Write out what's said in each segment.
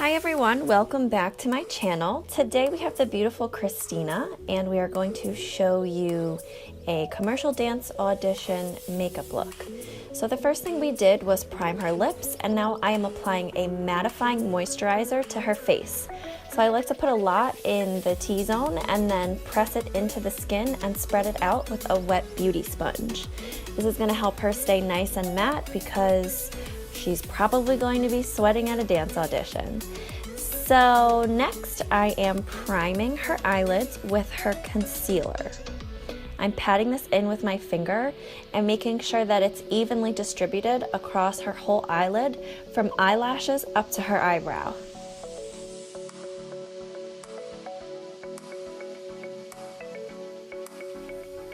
Hi everyone, welcome back to my channel. Today we have the beautiful Christina and we are going to show you a commercial dance audition makeup look. So the first thing we did was prime her lips, and now I am applying a mattifying moisturizer to her face. So I like to put a lot in the T-zone and then press it into the skin and spread it out with a wet beauty sponge. This is going to help her stay nice and matte because she's probably going to be sweating at a dance audition. So next I am priming her eyelids with her concealer. I'm patting this in with my finger and making sure that it's evenly distributed across her whole eyelid from eyelashes up to her eyebrow.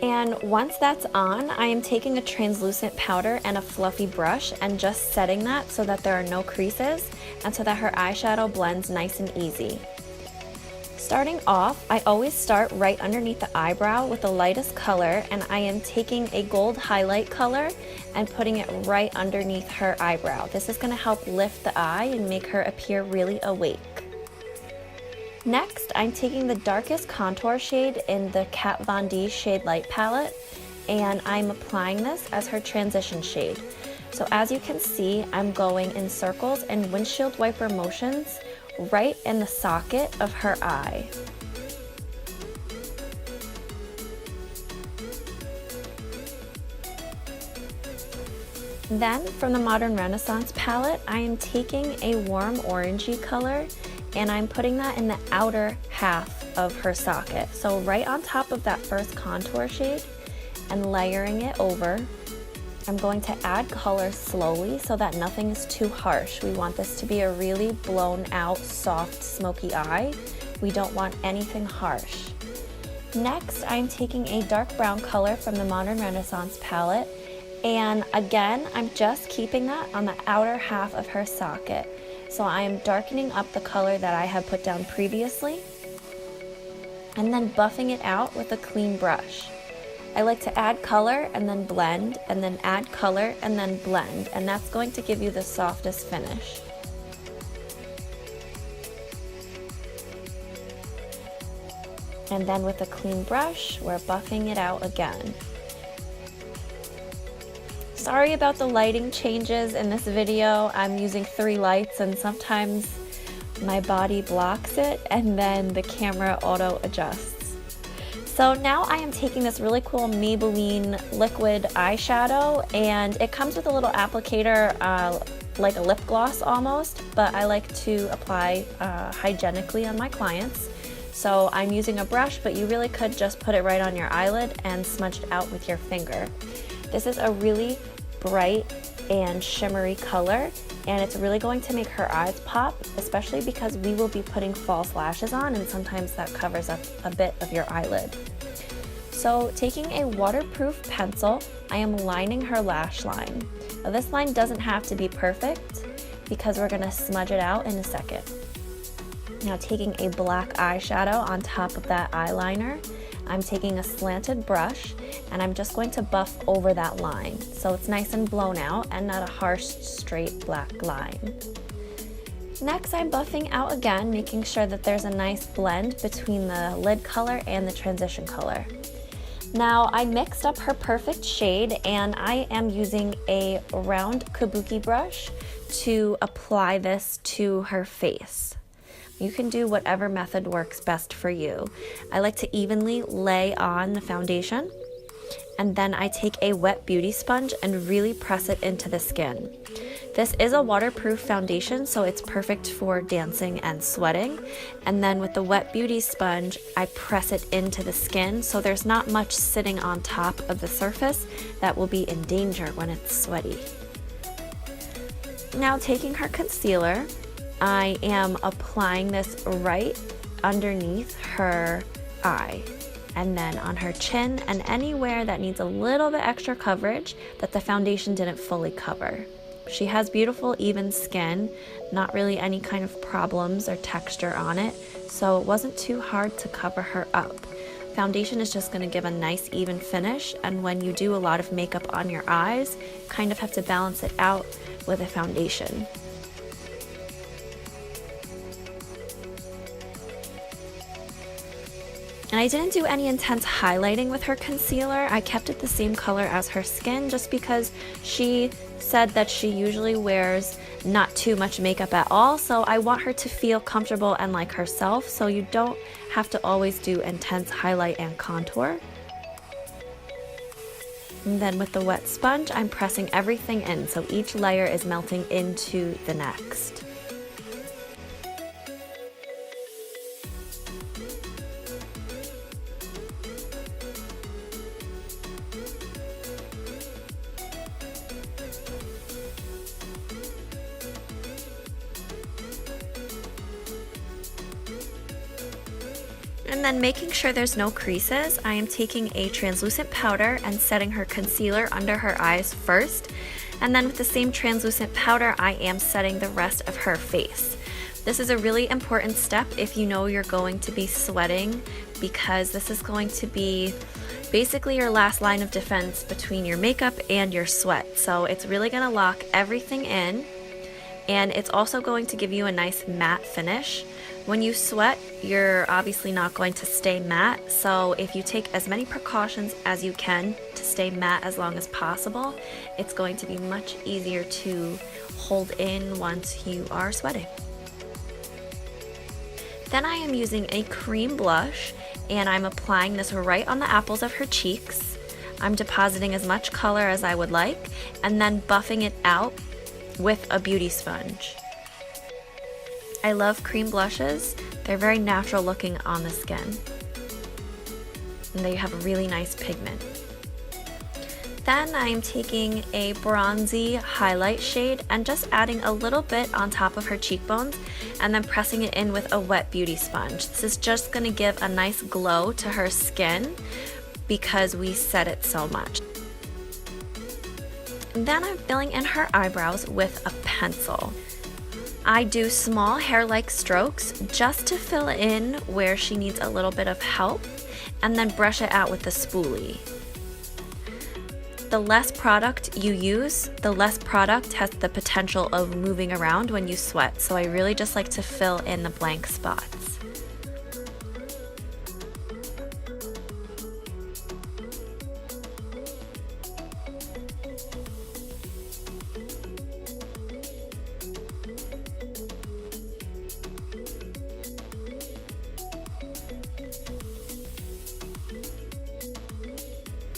And once that's on, I am taking a translucent powder and a fluffy brush and just setting that so that there are no creases and so that her eyeshadow blends nice and easy. Starting off, I always start right underneath the eyebrow with the lightest color, and I am taking a gold highlight color and putting it right underneath her eyebrow. This is going to help lift the eye and make her appear really awake. Next, I'm taking the darkest contour shade in the Kat Von D Shade Light palette, and I'm applying this as her transition shade. So as you can see, I'm going in circles and windshield wiper motions right in the socket of her eye. Then, from the Modern Renaissance palette, I am taking a warm orangey color and I'm putting that in the outer half of her socket. So right on top of that first contour shade and layering it over. I'm going to add color slowly so that nothing is too harsh. We want this to be a really blown out, soft, smoky eye. We don't want anything harsh. Next, I'm taking a dark brown color from the Modern Renaissance palette, and again, I'm just keeping that on the outer half of her socket. So I am darkening up the color that I had put down previously and then buffing it out with a clean brush. I like to add color and then blend, and then add color and then blend, and that's going to give you the softest finish. And then with a clean brush, we're buffing it out again. Sorry about the lighting changes in this video. I'm using 3 lights and sometimes my body blocks it and then the camera auto adjusts. So now I am taking this really cool Maybelline liquid eyeshadow, and it comes with a little applicator like a lip gloss almost, but I like to apply hygienically on my clients. So I'm using a brush, but you really could just put it right on your eyelid and smudge it out with your finger. This is a really bright and shimmery color, and it's really going to make her eyes pop, especially because we will be putting false lashes on, and sometimes that covers up a bit of your eyelid. So taking a waterproof pencil, I am lining her lash line. Now this line doesn't have to be perfect because we're going to smudge it out in a second. Now taking a black eyeshadow on top of that eyeliner, I'm taking a slanted brush and I'm just going to buff over that line so it's nice and blown out and not a harsh straight black line. Next, I'm buffing out again, making sure that there's a nice blend between the lid color and the transition color. Now I mixed up her perfect shade and I am using a round kabuki brush to apply this to her face. You can do whatever method works best for you. I like to evenly lay on the foundation, and then I take a wet beauty sponge and really press it into the skin. This is a waterproof foundation, so it's perfect for dancing and sweating. And then with the wet beauty sponge, I press it into the skin, so there's not much sitting on top of the surface that will be in danger when it's sweaty. Now taking her concealer, I am applying this right underneath her eye and then on her chin and anywhere that needs a little bit extra coverage that the foundation didn't fully cover. She has beautiful even skin, not really any kind of problems or texture on it, so it wasn't too hard to cover her up. Foundation is just going to give a nice even finish, and when you do a lot of makeup on your eyes, kind of have to balance it out with a foundation. And I didn't do any intense highlighting with her concealer. I kept it the same color as her skin just because she said that she usually wears not too much makeup at all, so I want her to feel comfortable and like herself, so you don't have to always do intense highlight and contour. And then with the wet sponge, I'm pressing everything in, so each layer is melting into the next. And then making sure there's no creases, I am taking a translucent powder and setting her concealer under her eyes first. And then with the same translucent powder, I am setting the rest of her face. This is a really important step if you know you're going to be sweating, because this is going to be basically your last line of defense between your makeup and your sweat. So it's really going to lock everything in, and it's also going to give you a nice matte finish. When you sweat, you're obviously not going to stay matte, so if you take as many precautions as you can to stay matte as long as possible, it's going to be much easier to hold in once you are sweating. Then I am using a cream blush, and I'm applying this right on the apples of her cheeks. I'm depositing as much color as I would like, and then buffing it out with a beauty sponge. I love cream blushes. They're very natural looking on the skin, and they have a really nice pigment. Then I'm taking a bronzy highlight shade and just adding a little bit on top of her cheekbones and then pressing it in with a wet beauty sponge. This is just going to give a nice glow to her skin because we set it so much. And then I'm filling in her eyebrows with a pencil. I do small hair-like strokes just to fill in where she needs a little bit of help, and then brush it out with the spoolie. The less product you use, the less product has the potential of moving around when you sweat, so I really just like to fill in the blank spots.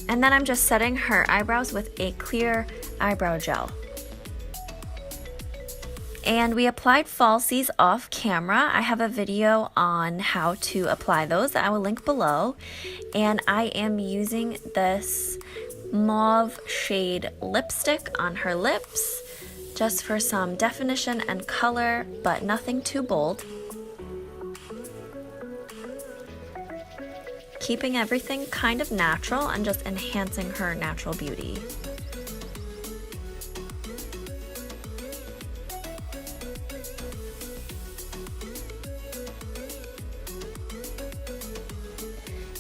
And then I'm just setting her eyebrows with a clear eyebrow gel. And we applied falsies off camera. I have a video on how to apply those that I will link below. And I am using this mauve shade lipstick on her lips just for some definition and color, but nothing too bold. Keeping everything kind of natural and just enhancing her natural beauty.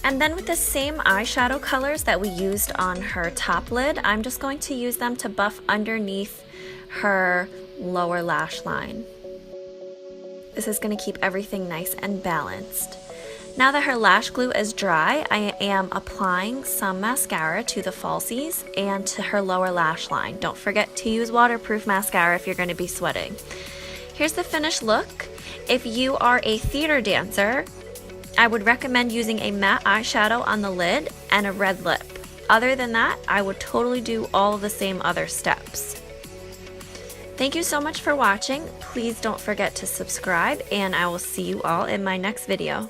And then with the same eyeshadow colors that we used on her top lid, I'm just going to use them to buff underneath her lower lash line. This is going to keep everything nice and balanced. Now that her lash glue is dry, I am applying some mascara to the falsies and to her lower lash line. Don't forget to use waterproof mascara if you're going to be sweating. Here's the finished look. If you are a theater dancer, I would recommend using a matte eyeshadow on the lid and a red lip. Other than that, I would totally do all the same other steps. Thank you so much for watching. Please don't forget to subscribe, and I will see you all in my next video.